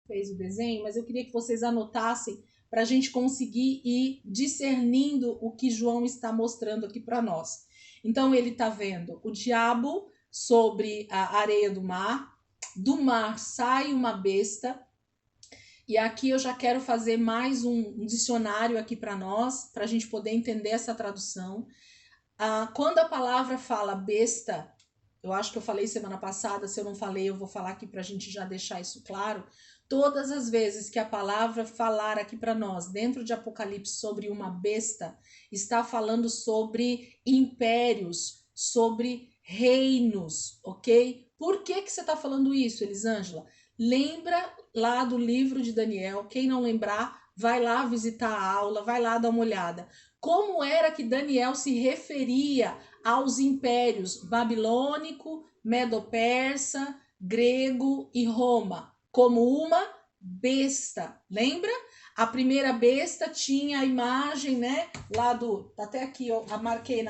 fez o desenho, mas eu queria que vocês anotassem para a gente conseguir ir discernindo o que João está mostrando aqui para nós. Então ele está vendo o diabo sobre a areia do mar sai uma besta, e aqui eu já quero fazer mais um dicionário aqui para nós, para a gente poder entender essa tradução. Quando a palavra fala besta, eu acho que eu falei semana passada, se eu não falei, eu vou falar aqui para a gente já deixar isso claro. Todas as vezes que a palavra falar aqui para nós, dentro de Apocalipse, sobre uma besta, está falando sobre impérios, sobre reinos, ok? Por que você está falando isso, Elisângela? Lembra lá do livro de Daniel, quem não lembrar, vai lá visitar a aula, vai lá dar uma olhada. Como era que Daniel se referia aos impérios babilônico, medo-persa, grego e Roma? Como uma besta, lembra? A primeira besta tinha a imagem, né, lá do, até aqui eu marquei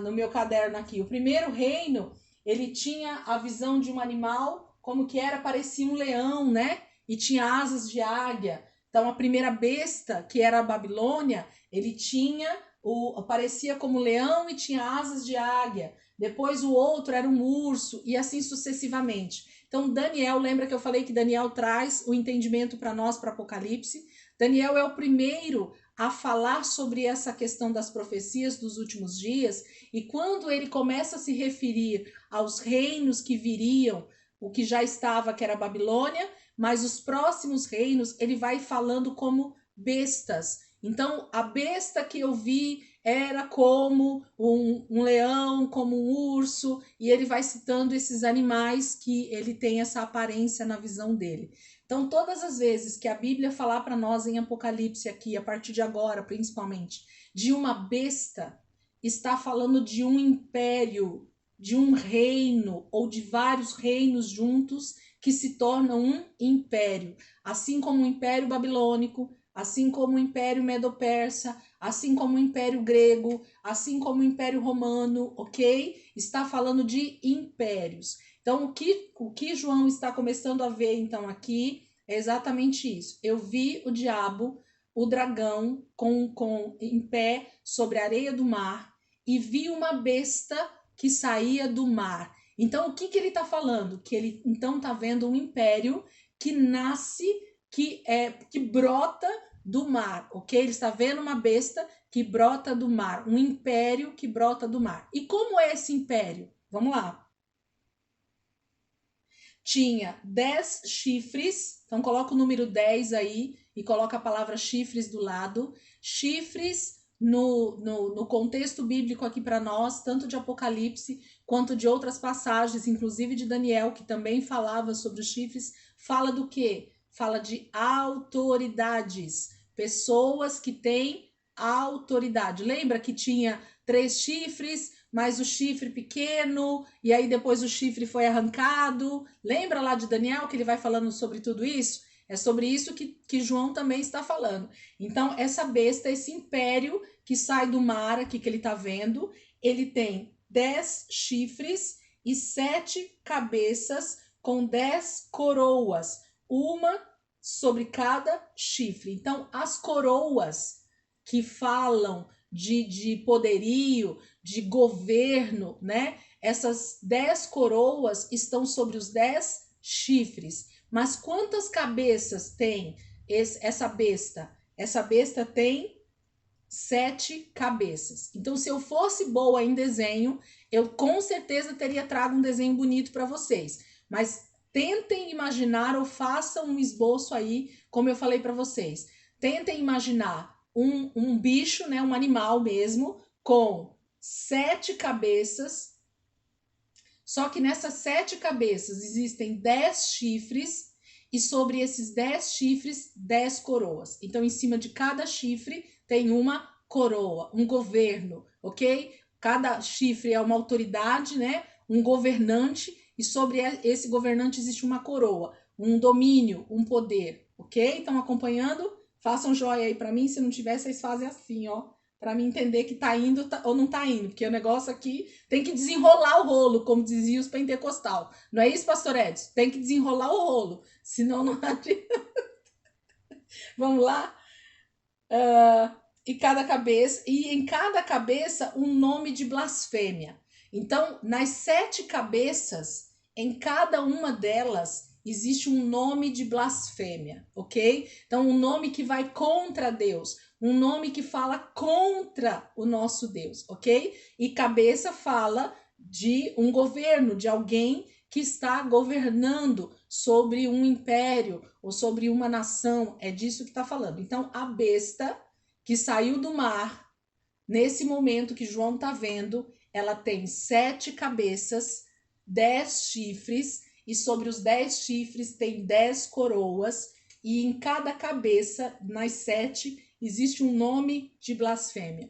no meu caderno aqui, o primeiro reino, ele tinha a visão de um animal, como que era, parecia um leão, né, e tinha asas de águia. Então a primeira besta, que era a Babilônia, ele tinha, parecia como leão e tinha asas de águia. Depois o outro era um urso e assim sucessivamente. Então Daniel, lembra que eu falei que Daniel traz o entendimento para nós, para Apocalipse? Daniel é o primeiro a falar sobre essa questão das profecias dos últimos dias, e quando ele começa a se referir aos reinos que viriam, o que já estava, que era a Babilônia, mas os próximos reinos ele vai falando como bestas. Então a besta que eu vi era como um leão, como um urso, e ele vai citando esses animais que ele tem essa aparência na visão dele. Então, todas as vezes que a Bíblia falar para nós em Apocalipse aqui, a partir de agora, principalmente, de uma besta, está falando de um império, de um reino ou de vários reinos juntos que se tornam um império, assim como o Império Babilônico, assim como o Império Medo-Persa, assim como o Império Grego, assim como o Império Romano, ok? Está falando de impérios. Então, o que João está começando a ver, então, aqui, é exatamente isso. Eu vi o diabo, o dragão, em pé sobre a areia do mar, e vi uma besta que saía do mar. Então, o que ele está falando? Que ele, então, está vendo um império que nasce, que brota do mar, ok? Ele está vendo uma besta que brota do mar, um império que brota do mar. E como é esse império? Vamos lá. Tinha 10 chifres, então coloca o número 10 aí e coloca a palavra chifres do lado. Chifres no contexto bíblico aqui para nós, tanto de Apocalipse quanto de outras passagens, inclusive de Daniel, que também falava sobre os chifres, fala do quê? Fala de autoridades, pessoas que têm autoridade. Lembra que tinha 3 chifres, mas o chifre pequeno, e aí depois o chifre foi arrancado. Lembra lá de Daniel que ele vai falando sobre tudo isso? É sobre isso que João também está falando. Então, essa besta, esse império que sai do mar aqui que ele está vendo, ele tem 10 chifres e 7 cabeças com 10 coroas, uma sobre cada chifre. Então, as coroas que falam de poderio, de governo, né? Essas 10 coroas estão sobre os 10 chifres. Mas quantas cabeças tem essa besta? Essa besta tem 7 cabeças. Então, se eu fosse boa em desenho, eu com certeza teria trago um desenho bonito para vocês. Mas tentem imaginar ou façam um esboço aí, como eu falei para vocês. Tentem imaginar um bicho, né, um animal mesmo, com 7 cabeças. Só que nessas 7 cabeças existem 10 chifres, e sobre esses 10 chifres, 10 coroas. Então, em cima de cada chifre tem uma coroa, um governo, ok? Cada chifre é uma autoridade, né? Um governante, e sobre esse governante existe uma coroa, um domínio, um poder, ok? Estão acompanhando? Façam joia aí para mim, se não tiver, vocês fazem assim, ó, para me entender que tá indo ou não tá indo, porque o negócio aqui tem que desenrolar o rolo, como diziam os pentecostal. Não é isso, pastor Edson? Tem que desenrolar o rolo, senão não adianta. Vamos lá? E em cada cabeça um nome de blasfêmia. Então, nas 7 cabeças, em cada uma delas existe um nome de blasfêmia, ok? Então, um nome que vai contra Deus, um nome que fala contra o nosso Deus, ok? E cabeça fala de um governo, de alguém que está governando sobre um império ou sobre uma nação. É disso que está falando. Então, a besta que saiu do mar, nesse momento que João está vendo, ela tem 7 cabeças, 10 chifres, e sobre os 10 chifres tem 10 coroas, e em cada cabeça, nas 7, existe um nome de blasfêmia.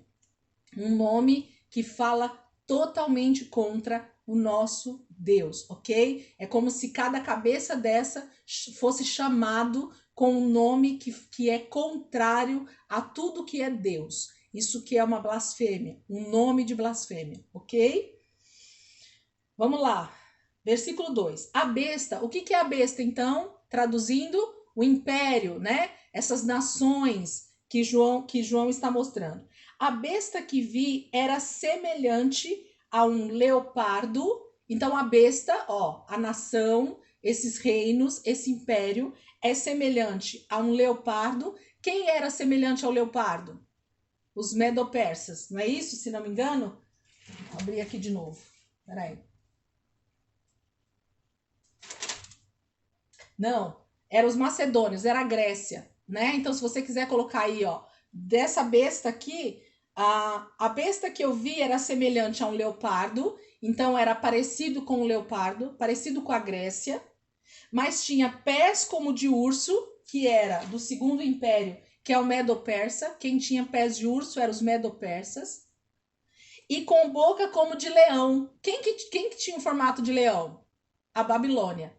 Um nome que fala totalmente contra o nosso Deus, ok? É como se cada cabeça dessa fosse chamado com um nome que é contrário a tudo que é Deus. Isso que é uma blasfêmia, um nome de blasfêmia, ok? Vamos lá. Versículo 2. A besta, o que é a besta então? Traduzindo, o império, né? Essas nações que João está mostrando. A besta que vi era semelhante a um leopardo. Então a besta, ó, a nação, esses reinos, esse império é semelhante a um leopardo. Quem era semelhante ao leopardo? Os medo-persas, não é isso? Se não me engano? Vou abrir aqui de novo. Peraí. Não, eram os macedônios, era a Grécia, né? Então, se você quiser colocar aí, ó, dessa besta aqui, a besta que eu vi era semelhante a um leopardo, então era parecido com o leopardo, parecido com a Grécia, mas tinha pés como de urso, que era do segundo império, que é o Medo-Persa. Quem tinha pés de urso eram os Medo-Persas. E com boca como de leão. Quem que tinha o formato de leão? A Babilônia.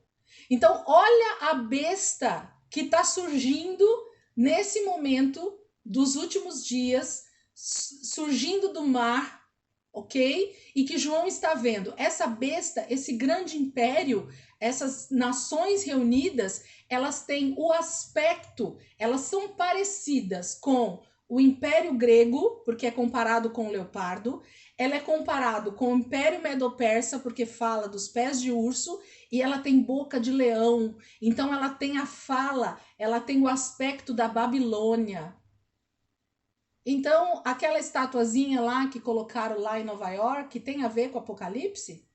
Então, olha a besta que está surgindo nesse momento dos últimos dias, surgindo do mar, ok? E que João está vendo. Essa besta, esse grande império, essas nações reunidas, elas têm o aspecto, elas são parecidas com o Império Grego, porque é comparado com o leopardo, ela é comparado com o Império Medo-Persa, porque fala dos pés de urso, e ela tem boca de leão. Então ela tem a fala, ela tem o aspecto da Babilônia. Então, aquela estatuazinha lá que colocaram lá em Nova York, tem a ver com o Apocalipse?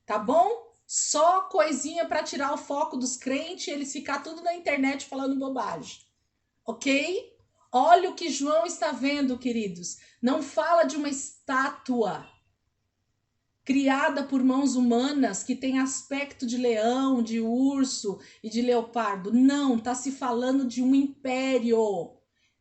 Tá bom? Só coisinha para tirar o foco dos crentes e eles ficar tudo na internet falando bobagem. Ok? Olha o que João está vendo, queridos. Não fala de uma estátua criada por mãos humanas que tem aspecto de leão, de urso e de leopardo. Não, está se falando de um império.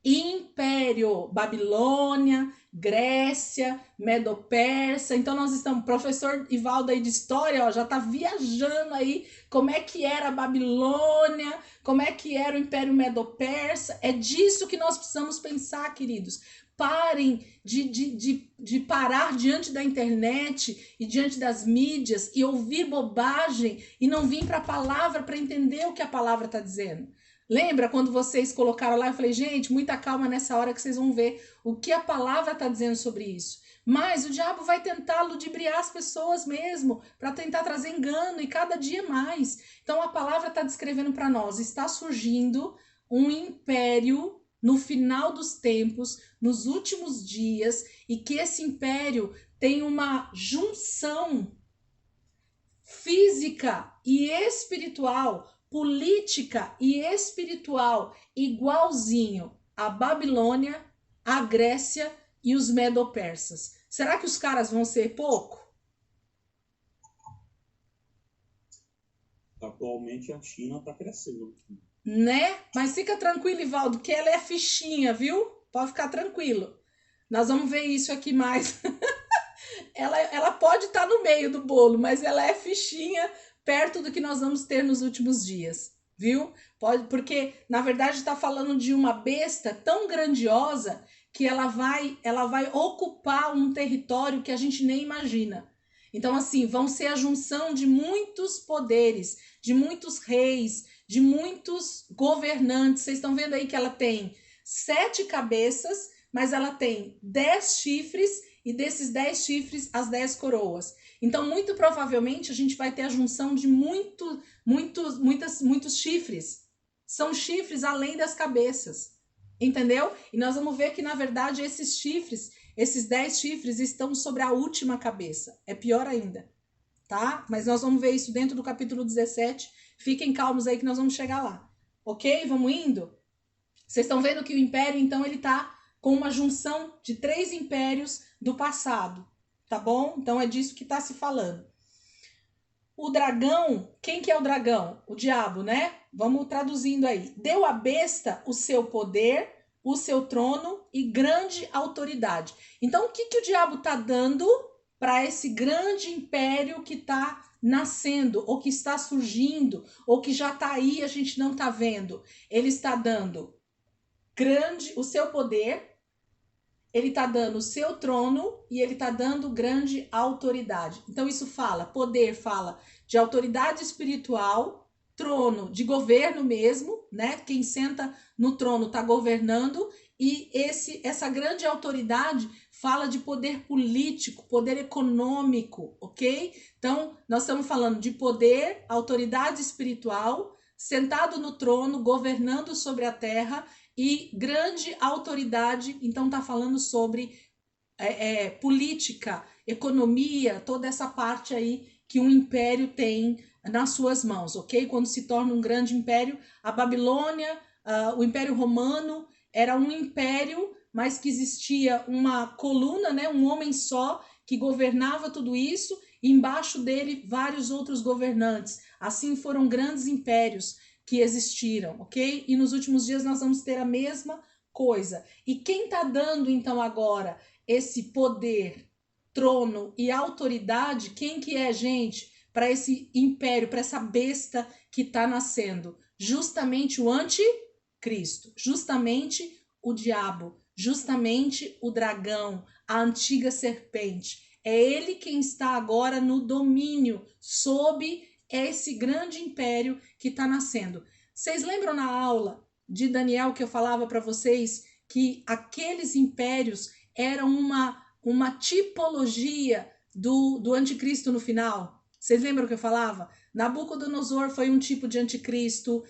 Império, Babilônia, Grécia, Medo-Persa. Então nós estamos, professor Ivaldo aí de história, ó, já está viajando aí como é que era a Babilônia, como é que era o Império Medo-Persa. É disso que nós precisamos pensar, queridos. Parem de parar diante da internet e diante das mídias e ouvir bobagem e não vir para a palavra para entender o que a palavra está dizendo. Lembra quando vocês colocaram lá? Eu falei, gente, muita calma nessa hora que vocês vão ver o que a palavra está dizendo sobre isso. Mas o diabo vai tentar ludibriar as pessoas mesmo, para tentar trazer engano e cada dia mais. Então a palavra está descrevendo para nós, está surgindo um império no final dos tempos, nos últimos dias, e que esse império tem uma junção física e espiritual, política e espiritual, igualzinho à Babilônia, à Grécia e os Medo-Persas. Será que os caras vão ser pouco? Atualmente a China está crescendo. Né? Mas fica tranquilo, Ivaldo, que ela é fichinha, viu? Pode ficar tranquilo. Nós vamos ver isso aqui mais. ela pode estar no meio do bolo, mas ela é fichinha perto do que nós vamos ter nos últimos dias. viu? Pode, porque na verdade está falando de uma besta tão grandiosa que ela vai ocupar um território que a gente nem imagina. Então, assim, vão ser a junção de muitos poderes, de muitos reis, de muitos governantes. Vocês estão vendo aí que ela tem 7 cabeças, mas ela tem 10 chifres, e desses 10 chifres, as 10 coroas. Então, muito provavelmente, a gente vai ter a junção de muitos chifres. São chifres além das cabeças. Entendeu? E nós vamos ver que, na verdade, esses chifres, esses 10 chifres, estão sobre a última cabeça. É pior ainda, tá? Mas nós vamos ver isso dentro do capítulo 17. Fiquem calmos aí que nós vamos chegar lá. Ok? Vamos indo? Vocês estão vendo que o império, então, ele tá com uma junção de 3 impérios do passado, tá bom? Então é disso que tá se falando. O dragão, quem que é o dragão? O diabo, né? Vamos traduzindo aí. Deu à besta o seu poder, o seu trono e grande autoridade. Então, o que o diabo tá dando para esse grande império que tá nascendo, ou que está surgindo, ou que já tá aí, a gente não tá vendo? Ele está dando o seu poder, ele está dando o seu trono e ele está dando grande autoridade. Então isso fala, poder fala de autoridade espiritual, trono de governo mesmo, né? Quem senta no trono está governando, e essa grande autoridade fala de poder político, poder econômico, ok? Então nós estamos falando de poder, autoridade espiritual, sentado no trono, governando sobre a terra, e grande autoridade. Então está falando sobre política, economia, toda essa parte aí que um império tem nas suas mãos, ok? Quando se torna um grande império, a Babilônia, o Império Romano era um império, mas que existia uma coluna, né? Um homem só que governava tudo isso, e embaixo dele vários outros governantes. Assim foram grandes impérios que existiram, ok? E nos últimos dias nós vamos ter a mesma coisa. E quem está dando então agora esse poder, trono e autoridade, quem que é, gente, para esse império, para essa besta que está nascendo? Justamente o anticristo, justamente o diabo, justamente o dragão, a antiga serpente. É ele quem está agora no domínio, sob esse grande império que está nascendo. Vocês lembram na aula de Daniel que eu falava para vocês que aqueles impérios eram uma tipologia do anticristo no final? Vocês lembram que eu falava? Nabucodonosor foi um tipo de anticristo,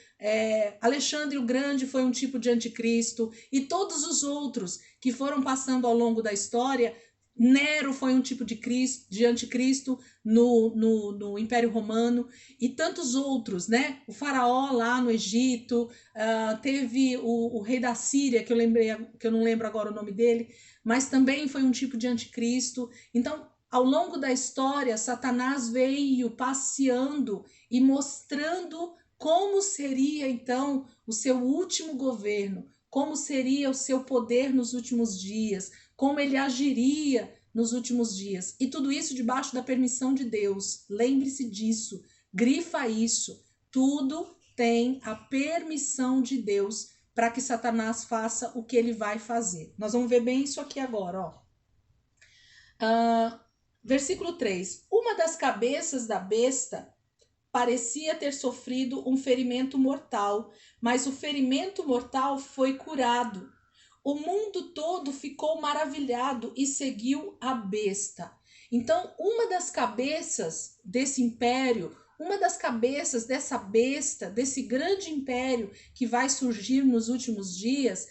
Alexandre o Grande foi um tipo de anticristo, e todos os outros que foram passando ao longo da história. Nero foi um tipo de anticristo no Império Romano, e tantos outros, né? O faraó lá no Egito, teve o rei da Síria, que eu não lembro agora o nome dele, mas também foi um tipo de anticristo. Então, ao longo da história, Satanás veio passeando e mostrando como seria então o seu último governo, como seria o seu poder nos últimos dias, como ele agiria nos últimos dias. E tudo isso debaixo da permissão de Deus. Lembre-se disso, grifa isso. Tudo tem a permissão de Deus para que Satanás faça o que ele vai fazer. Nós vamos ver bem isso aqui agora, ó. Versículo 3. Uma das cabeças da besta parecia ter sofrido um ferimento mortal, mas o ferimento mortal foi curado. O mundo todo ficou maravilhado e seguiu a besta. Então, uma das cabeças desse império, uma das cabeças dessa besta, desse grande império que vai surgir nos últimos dias,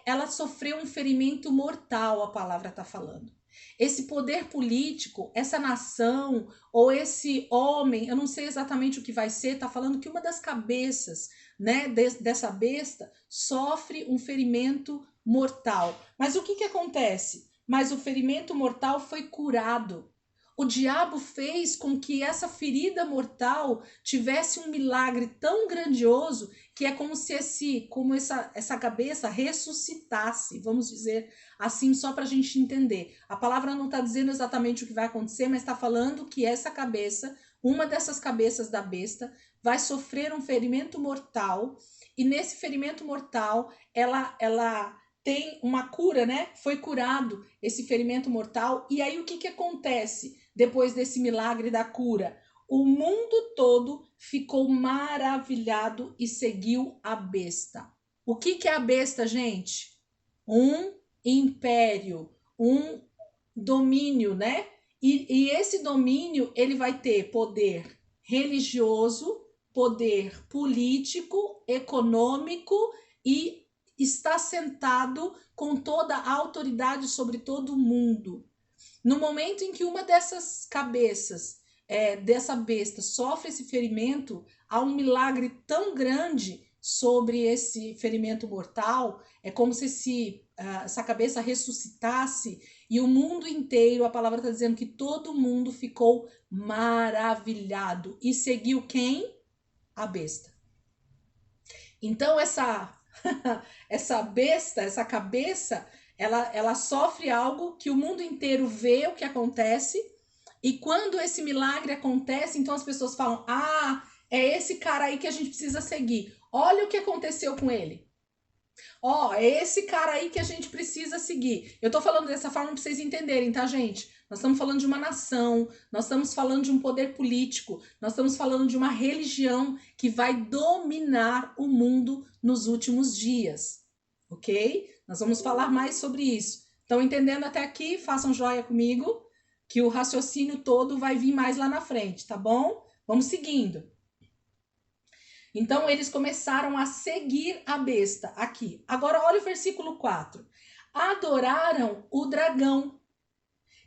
ela sofreu um ferimento mortal, a palavra está falando. Esse poder político, essa nação ou esse homem, eu não sei exatamente o que vai ser, está falando que uma das cabeças, né, dessa besta sofre um ferimento mortal. Mas o que acontece? Mas o ferimento mortal foi curado. o diabo fez com que essa ferida mortal tivesse um milagre tão grandioso que é como se essa cabeça ressuscitasse, vamos dizer assim, só para a gente entender. A palavra não está dizendo exatamente o que vai acontecer, mas está falando que essa cabeça, uma dessas cabeças da besta, vai sofrer um ferimento mortal, e nesse ferimento mortal ela tem uma cura, né? Foi curado esse ferimento mortal. E aí o que acontece depois desse milagre da cura? O mundo todo ficou maravilhado e seguiu a besta. O que é a besta, gente? Um império, um domínio, né? E esse domínio, ele vai ter poder religioso, poder político, econômico e está sentado com toda a autoridade sobre todo o mundo. No momento em que uma dessas cabeças, dessa besta, sofre esse ferimento, há um milagre tão grande sobre esse ferimento mortal, é como se essa cabeça ressuscitasse e o mundo inteiro, a palavra está dizendo que todo mundo ficou maravilhado e seguiu quem? A besta. Então essa besta, essa cabeça, ela sofre algo que o mundo inteiro vê o que acontece, e quando esse milagre acontece, então as pessoas falam: ah, é esse cara aí que a gente precisa seguir. Olha o que aconteceu com ele. Ó, é esse cara aí que a gente precisa seguir. Eu tô falando dessa forma para vocês entenderem, tá, gente? Nós estamos falando de uma nação, nós estamos falando de um poder político, nós estamos falando de uma religião que vai dominar o mundo nos últimos dias, ok? Nós vamos falar mais sobre isso. Estão entendendo até aqui? Façam joia comigo, que o raciocínio todo vai vir mais lá na frente, tá bom? Vamos seguindo. Então, eles começaram a seguir a besta aqui. Agora, olha o versículo 4. Adoraram o dragão,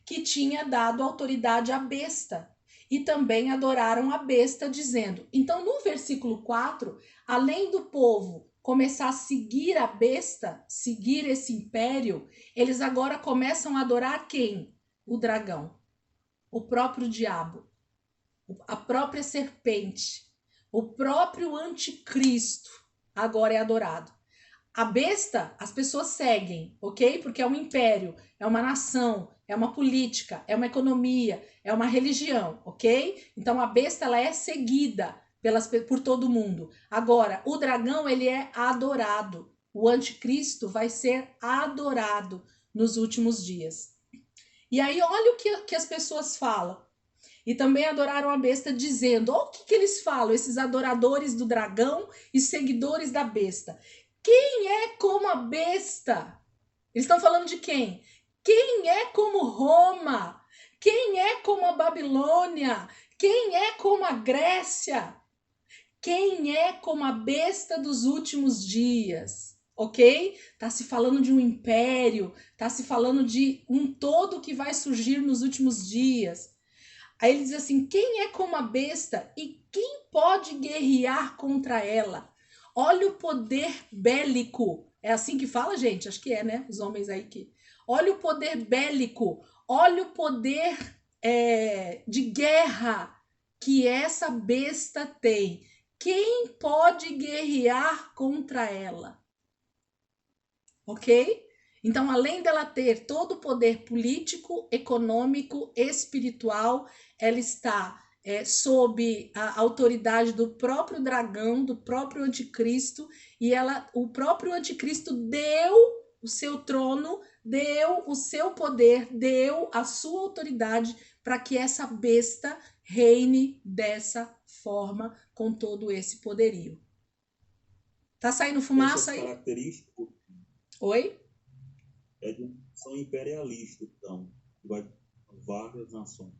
que tinha dado autoridade à besta, e também adoraram a besta, dizendo... Então, no versículo 4, além do povo começar a seguir a besta, seguir esse império, eles agora começam a adorar quem? O dragão, o próprio diabo, a própria serpente. O próprio anticristo agora é adorado. A besta, as pessoas seguem, ok? Porque é um império, é uma nação, é uma política, é uma economia, é uma religião, ok? Então a besta, ela é seguida por todo mundo. Agora, o dragão, ele é adorado. O anticristo vai ser adorado nos últimos dias. E aí, olha o que as pessoas falam. E também adoraram a besta, dizendo... Olha o que eles falam, esses adoradores do dragão e seguidores da besta. Quem é como a besta? Eles estão falando de quem? Quem é como Roma? Quem é como a Babilônia? Quem é como a Grécia? Quem é como a besta dos últimos dias? Ok? Tá se falando de um império, tá se falando de um todo que vai surgir nos últimos dias. Aí ele diz assim: quem é como a besta e quem pode guerrear contra ela? Olha o poder bélico. É assim que fala, gente? Acho que é, né? Os homens aí que... Olha o poder bélico. Olha o poder de guerra que essa besta tem. Quem pode guerrear contra ela? Ok? Então, além dela ter todo o poder político, econômico, espiritual, ela está sob a autoridade do próprio dragão, do próprio anticristo, e o próprio anticristo deu o seu trono, deu o seu poder, deu a sua autoridade para que essa besta reine dessa forma, com todo esse poderio. Tá saindo fumaça aí? Característico. Oi? São imperialistas, então, várias nações.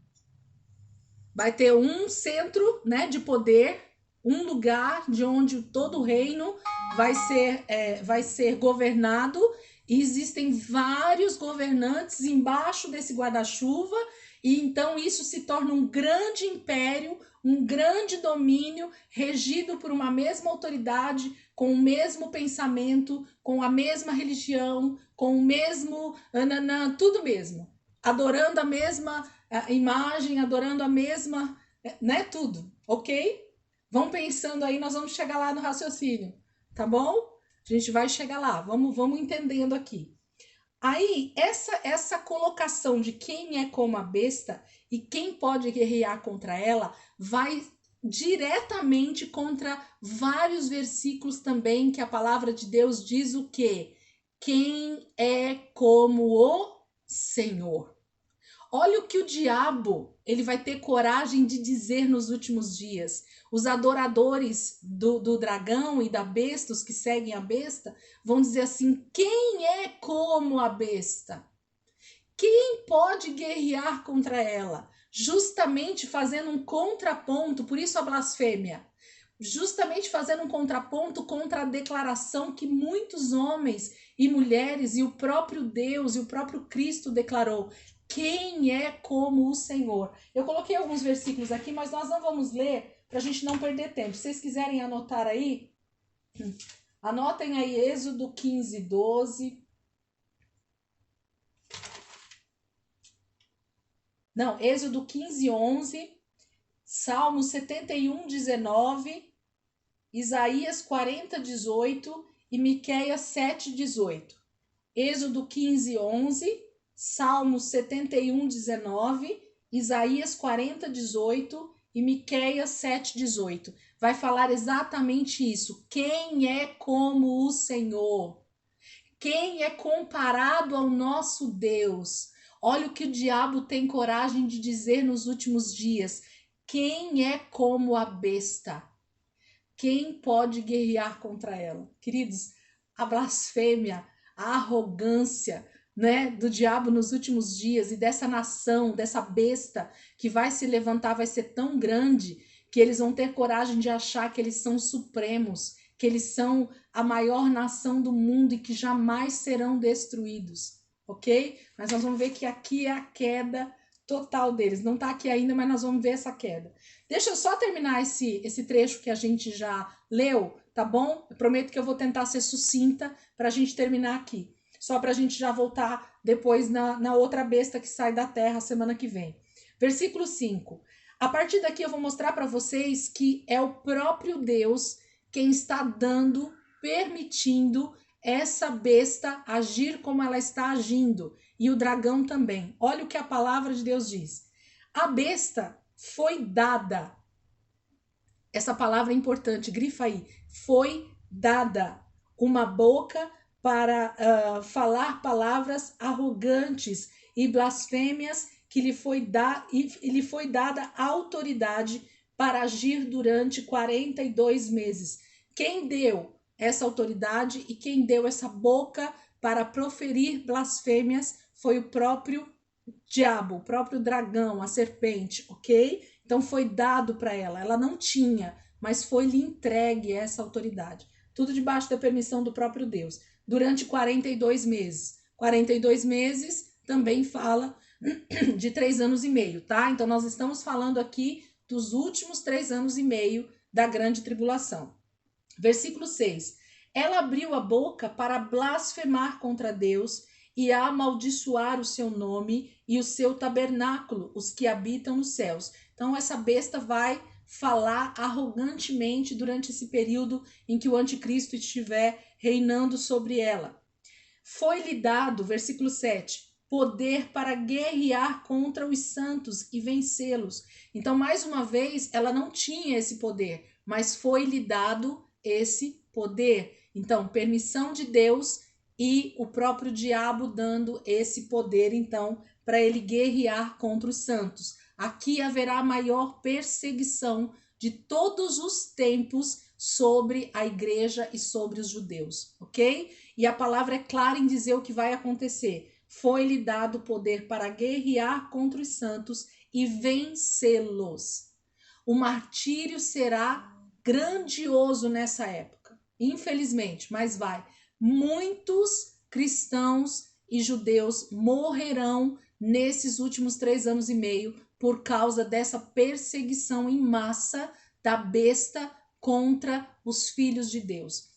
Vai ter um centro, né, de poder, um lugar de onde todo o reino vai ser governado, e existem vários governantes embaixo desse guarda-chuva, e então isso se torna um grande império, um grande domínio, regido por uma mesma autoridade, com o mesmo pensamento, com a mesma religião, com o mesmo tudo mesmo, adorando a mesma imagem, adorando a mesma, né? Tudo, ok? Vão pensando aí, nós vamos chegar lá no raciocínio, tá bom? A gente vai chegar lá, vamos entendendo aqui. Aí, essa colocação de quem é como a besta e quem pode guerrear contra ela vai diretamente contra vários versículos também que a palavra de Deus diz o quê? Quem é como o Senhor. Olha o que o diabo ele vai ter coragem de dizer nos últimos dias. Os adoradores do dragão e da besta, os que seguem a besta, vão dizer assim: quem é como a besta? Quem pode guerrear contra ela? Justamente fazendo um contraponto, por isso a blasfêmia. Justamente fazendo um contraponto contra a declaração que muitos homens e mulheres e o próprio Deus e o próprio Cristo declarou: quem é como o Senhor? Eu coloquei alguns versículos aqui, mas nós não vamos ler para a gente não perder tempo. Se vocês quiserem anotar aí, anotem aí Êxodo 15, 12. Não, Êxodo 15, 11. Salmo 71, 19. Isaías 40, 18 e Miqueias 7, 18. Êxodo 15, 11, Salmo 71, 19, Isaías 40, 18 e Miqueias 7, 18. Vai falar exatamente isso. Quem é como o Senhor? Quem é comparado ao nosso Deus? Olha o que o diabo tem coragem de dizer nos últimos dias. Quem é como a besta? Quem pode guerrear contra ela? Queridos, a blasfêmia, a arrogância, né, do diabo nos últimos dias e dessa nação, dessa besta que vai se levantar, vai ser tão grande que eles vão ter coragem de achar que eles são supremos, que eles são a maior nação do mundo e que jamais serão destruídos, ok? Mas nós vamos ver que aqui é a queda total deles. Não está aqui ainda, mas nós vamos ver essa queda. Deixa eu só terminar esse trecho que a gente já leu, tá bom? Eu prometo que eu vou tentar ser sucinta para a gente terminar aqui. Só para a gente já voltar depois na outra besta que sai da terra semana que vem. Versículo 5. A partir daqui eu vou mostrar para vocês que é o próprio Deus quem está dando, permitindo essa besta agir como ela está agindo. E o dragão também. Olha o que a palavra de Deus diz. A besta foi dada. Essa palavra é importante, grifa aí. Foi dada uma boca para falar palavras arrogantes e blasfêmias que lhe foi dada autoridade para agir durante 42 meses. Quem deu essa autoridade e quem deu essa boca para proferir blasfêmias foi o próprio diabo, o próprio dragão, a serpente, ok? Então foi dado para ela. Ela não tinha, mas foi-lhe entregue essa autoridade. Tudo debaixo da permissão do próprio Deus. Durante 42 meses. 42 meses também fala de 3 anos e meio, tá? Então nós estamos falando aqui dos últimos 3 anos e meio da grande tribulação. Versículo 6. Ela abriu a boca para blasfemar contra Deus e a amaldiçoar o seu nome e o seu tabernáculo, os que habitam nos céus. Então essa besta vai falar arrogantemente durante esse período em que o anticristo estiver reinando sobre ela. Foi-lhe dado, versículo 7, poder para guerrear contra os santos e vencê-los. Então, mais uma vez, ela não tinha esse poder, mas foi-lhe dado esse poder. Então, permissão de Deus e o próprio diabo dando esse poder, então, para ele guerrear contra os santos. Aqui haverá maior perseguição de todos os tempos sobre a igreja e sobre os judeus, ok? E a palavra é clara em dizer o que vai acontecer. Foi-lhe dado poder para guerrear contra os santos e vencê-los. O martírio será grandioso nessa época, infelizmente, mas vai. Muitos cristãos e judeus morrerão nesses últimos 3 anos e meio por causa dessa perseguição em massa da besta contra os filhos de Deus.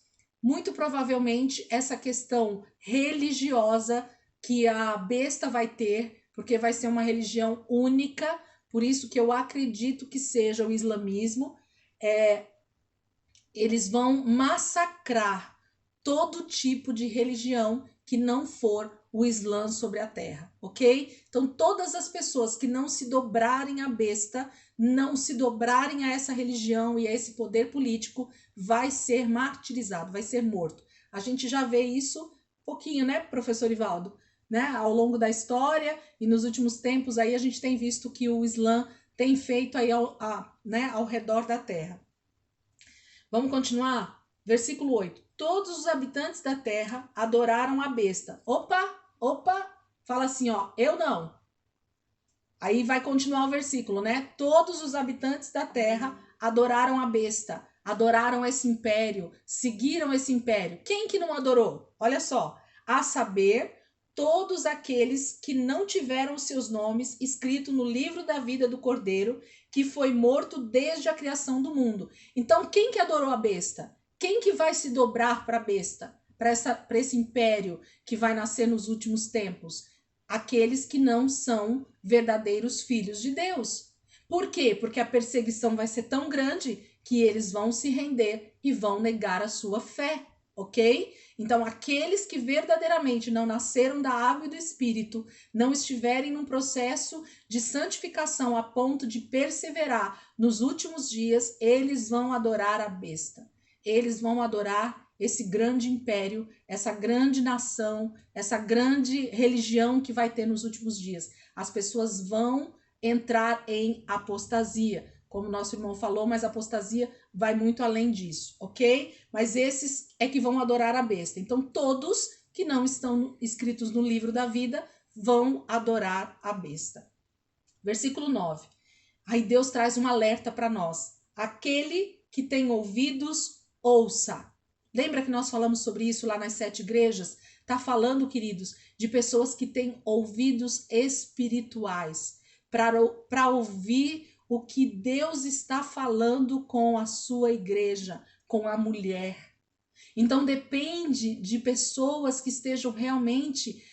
Muito provavelmente essa questão religiosa que a besta vai ter porque vai ser uma religião única, por isso que eu acredito que seja o islamismo. Eles vão massacrar todo tipo de religião que não for o Islã sobre a terra, ok? Então, todas as pessoas que não se dobrarem à besta, não se dobrarem a essa religião e a esse poder político, vai ser martirizado, vai ser morto. A gente já vê isso um pouquinho, né, professor Ivaldo? Né? Ao longo da história e nos últimos tempos aí a gente tem visto que o Islã tem feito aí ao redor da terra. Vamos continuar? Versículo 8. Todos os habitantes da terra adoraram a besta. Opa, fala assim, ó, eu não. Aí vai continuar o versículo, né? Todos os habitantes da terra adoraram a besta, adoraram esse império, seguiram esse império. Quem que não adorou? Olha só, a saber, todos aqueles que não tiveram seus nomes escritos no livro da vida do Cordeiro, que foi morto desde a criação do mundo. Então, quem que adorou a besta? Quem que vai se dobrar para a besta? Para esse império que vai nascer nos últimos tempos? Aqueles que não são verdadeiros filhos de Deus. Por quê? Porque a perseguição vai ser tão grande que eles vão se render e vão negar a sua fé, ok? Então, aqueles que verdadeiramente não nasceram da água e do Espírito, não estiverem num processo de santificação a ponto de perseverar nos últimos dias, eles vão adorar a besta. Eles vão adorar esse grande império, essa grande nação, essa grande religião que vai ter nos últimos dias. As pessoas vão entrar em apostasia, como nosso irmão falou, mas a apostasia vai muito além disso, ok? Mas esses é que vão adorar a besta. Então, todos que não estão escritos no livro da vida vão adorar a besta. Versículo 9. Aí Deus traz um alerta para nós. Aquele que tem ouvidos, ouça. Lembra que nós falamos sobre isso lá nas 7 igrejas? Tá falando, queridos, de pessoas que têm ouvidos espirituais para ouvir o que Deus está falando com a sua igreja, com a mulher. Então depende de pessoas que estejam realmente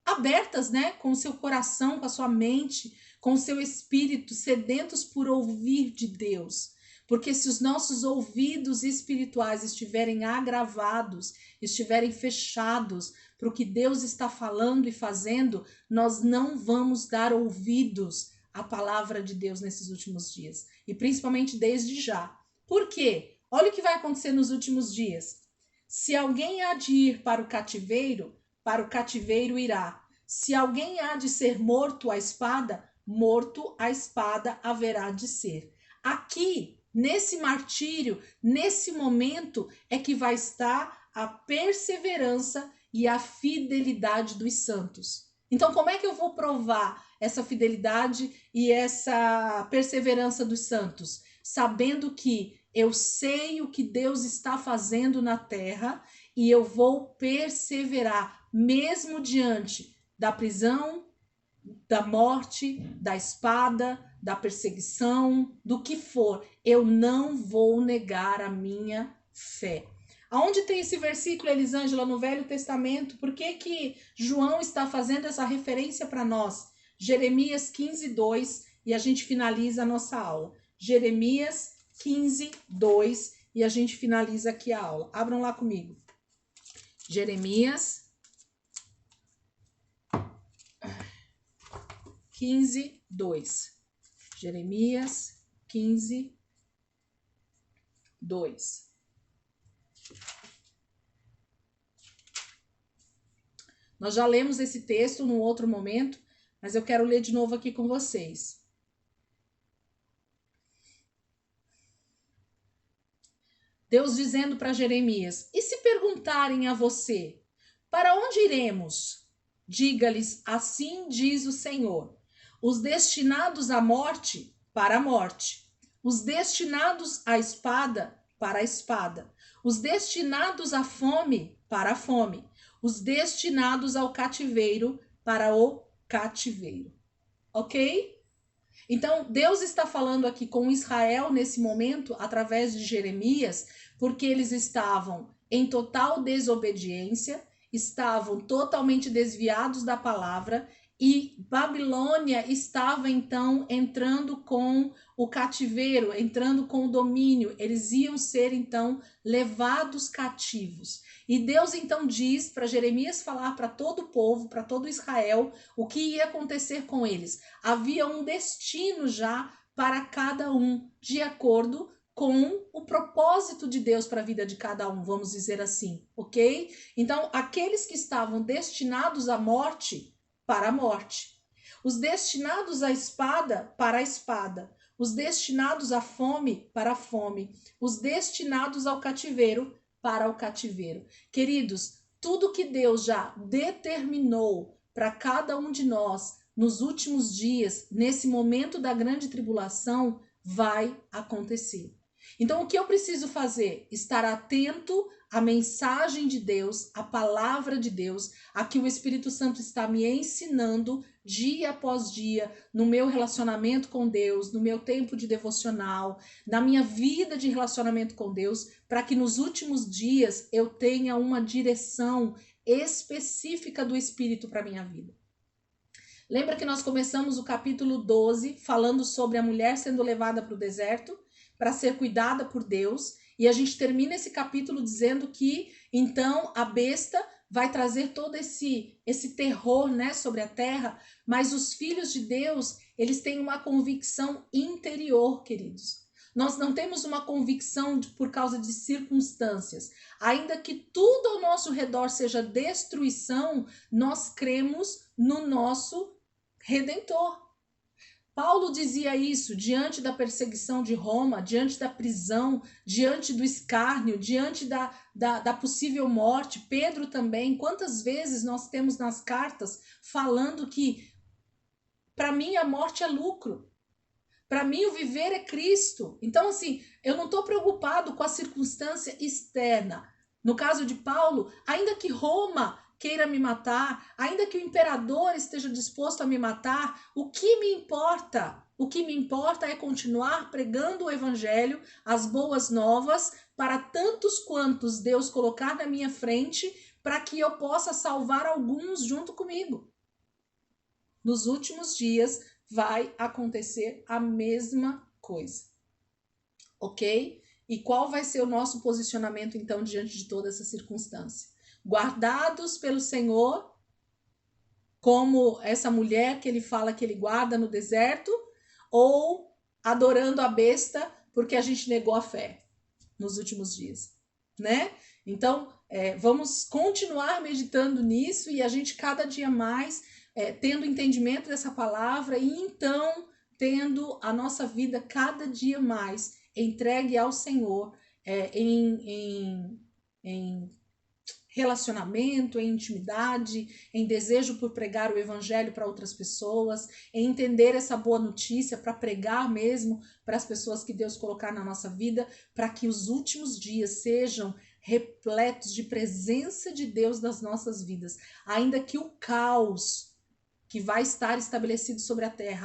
abertas, né, com o seu coração, com a sua mente, com o seu espírito, sedentos por ouvir de Deus. Porque se os nossos ouvidos espirituais estiverem agravados, estiverem fechados para o que Deus está falando e fazendo, nós não vamos dar ouvidos à palavra de Deus nesses últimos dias. E principalmente desde já. Por quê? Olha o que vai acontecer nos últimos dias. Se alguém há de ir para o cativeiro irá. Se alguém há de ser morto à espada, morto à espada haverá de ser. Aqui, nesse martírio, nesse momento, é que vai estar a perseverança e a fidelidade dos santos. Então, como é que eu vou provar essa fidelidade e essa perseverança dos santos? Sabendo que eu sei o que Deus está fazendo na terra e eu vou perseverar, mesmo diante da prisão, da morte, da espada, da perseguição, do que for. Eu não vou negar a minha fé. Aonde tem esse versículo, Elisângela, no Velho Testamento? Por que João está fazendo essa referência para nós? Jeremias 15, 2, e a gente finaliza a nossa aula. Jeremias 15, 2, e a gente finaliza aqui a aula. Abram lá comigo. Jeremias 15, 2. Jeremias 15, 2. Nós já lemos esse texto num outro momento, mas eu quero ler de novo aqui com vocês. Deus dizendo para Jeremias: e se perguntarem a você, para onde iremos? Diga-lhes, assim diz o Senhor: os destinados à morte, para a morte. Os destinados à espada, para a espada. Os destinados à fome, para a fome. Os destinados ao cativeiro, para o cativeiro. Ok? Então, Deus está falando aqui com Israel nesse momento, através de Jeremias, porque eles estavam em total desobediência, estavam totalmente desviados da palavra e Babilônia estava então entrando com o cativeiro, entrando com o domínio. Eles iam ser então levados cativos. E Deus então diz para Jeremias falar para todo o povo, para todo Israel, o que ia acontecer com eles. Havia um destino já para cada um, de acordo com o propósito de Deus para a vida de cada um, vamos dizer assim, ok? Então, aqueles que estavam destinados à morte, para a morte. Os destinados à espada, para a espada. Os destinados à fome, para a fome. Os destinados ao cativeiro, para o cativeiro. Queridos, tudo que Deus já determinou para cada um de nós nos últimos dias, nesse momento da grande tribulação, vai acontecer. Então, o que eu preciso fazer? Estar atento à mensagem de Deus, à palavra de Deus, a que o Espírito Santo está me ensinando dia após dia, no meu relacionamento com Deus, no meu tempo de devocional, na minha vida de relacionamento com Deus, para que nos últimos dias eu tenha uma direção específica do Espírito para a minha vida. Lembra que nós começamos o capítulo 12 falando sobre a mulher sendo levada para o deserto para ser cuidada por Deus, e a gente termina esse capítulo dizendo que então a besta vai trazer todo esse terror, né, sobre a terra, mas os filhos de Deus, eles têm uma convicção interior, queridos. Nós não temos uma convicção por causa de circunstâncias. Ainda que tudo ao nosso redor seja destruição, nós cremos no nosso Redentor. Paulo dizia isso diante da perseguição de Roma, diante da prisão, diante do escárnio, diante da possível morte. Pedro também. Quantas vezes nós temos nas cartas falando que para mim a morte é lucro. Para mim o viver é Cristo. Então, assim, eu não estou preocupado com a circunstância externa. No caso de Paulo, ainda que Roma queira me matar, ainda que o imperador esteja disposto a me matar, o que me importa? O que me importa é continuar pregando o evangelho, as boas novas, para tantos quantos Deus colocar na minha frente, para que eu possa salvar alguns junto comigo. Nos últimos dias vai acontecer a mesma coisa, ok? E qual vai ser o nosso posicionamento então diante de toda essa circunstância? Guardados pelo Senhor, como essa mulher que ele fala que ele guarda no deserto, ou adorando a besta porque a gente negou a fé nos últimos dias, né? Então, vamos continuar meditando nisso e a gente cada dia mais tendo entendimento dessa palavra e então tendo a nossa vida cada dia mais entregue ao Senhor em relacionamento, em intimidade, em desejo por pregar o evangelho para outras pessoas, em entender essa boa notícia para pregar mesmo para as pessoas que Deus colocar na nossa vida, para que os últimos dias sejam repletos de presença de Deus nas nossas vidas, ainda que o caos que vai estar estabelecido sobre a terra